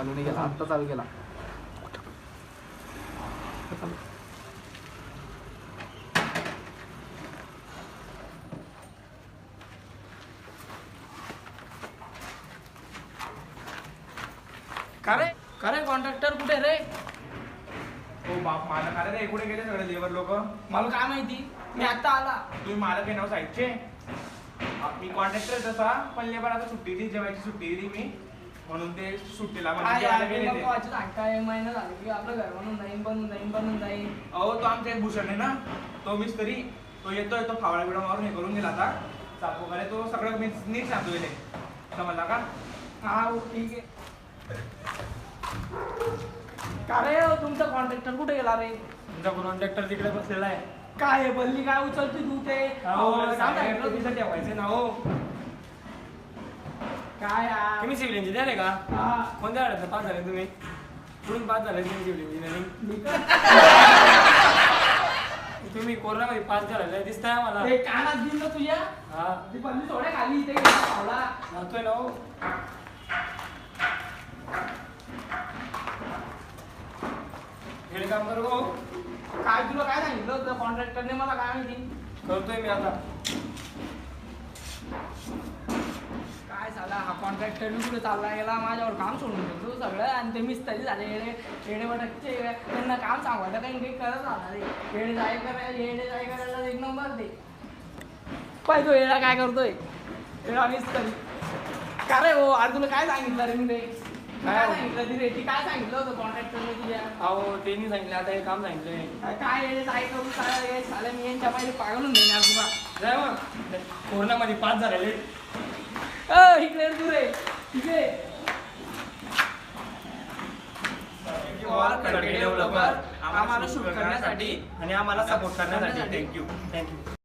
चालू नाही केला, आत्ता चालू केला. का रे कॉन्ट्रॅक्टर कुठे रे? हो बाप मला काय रे, कुठे गेले सगळे लेबर लोक? मला काय माहिती, मी आता आला. तुम्ही मला काही नाव साईडचे. मी कॉन्ट्रॅक्टर तसा, पण लेबर आता सुट्टी दिली, जेवायची सुट्टी दिली मी, म्हणून ते सुट्टीला काय महिना झाले की आपलं घर बनून जाईल. अहो तो आमचा एक भूषण आहे ना, तो मिस्त्री, तो येतोय, तो फावळा बिडा मारून हे करून गेला आता साफ वगैरे, तो सगळं मी नीट सांगतो गेले, समजला का? हा ठीक आहे. का रे तुमचा कॉन्ट्रॅक्टर कुठे गेला रे? तुमचा कॉन्ट्रॅक्टर तिकडे बसलेला आहे. काय बल्ली काय उचलते तू ते? ठेवायचे ना हो. काय तुम्ही सिव्हिल इंजिनियर आहे का? हा. कोणत्या आठवड्यात पास झाले तुम्ही? कुठून पास झाले तुम्ही सिव्हिल इंजिनिअरिंग? तुम्ही कोरोनामध्ये पास झालेला दिसताय आम्हाला. ते कानात दिल ना तुझ्या? हा ती बल्ली थोड्या खाली इथे गेला. जातोय ना हो. हे काम करू हो. काय तुला काय सांगितलं होतं कॉन्ट्रॅक्टरने? मला काय माहिती. करतोय मी आता. काय झाला हा कॉन्ट्रॅक्टर कुठे चालला गेला, माझ्यावर काम सोडून देतो सगळं, आणि ते मिस्त्री झाले येडे बटकचे, त्यांना काम सांगायला काही करत राहणार रे. येडे जाय करायला एक नंबर दे. पाहिजे तो येडा काय करतोय, येडा मिस्त्री. का रे हो, अरे तुला काय सांगितलं रे मी? ते काय सांगितलं ती रेटी? काय सांगितलं होतं कॉन्ट्रॅक्टरने तुझ्या? अहो त्यांनी सांगितलं, आता हे काम सांगितलंय. काय येडे जाय करून काय झालं, मी यांच्या पाहिजे पागल होऊन देणार तुला. जाय मग. कोरोनामध्ये पास झालेले. इकडे तू रे, इकडे. डेव्हलपर आम्हाला शूट करण्यासाठी आणि आम्हाला सपोर्ट करण्यासाठी थँक्यू. थँक्यू.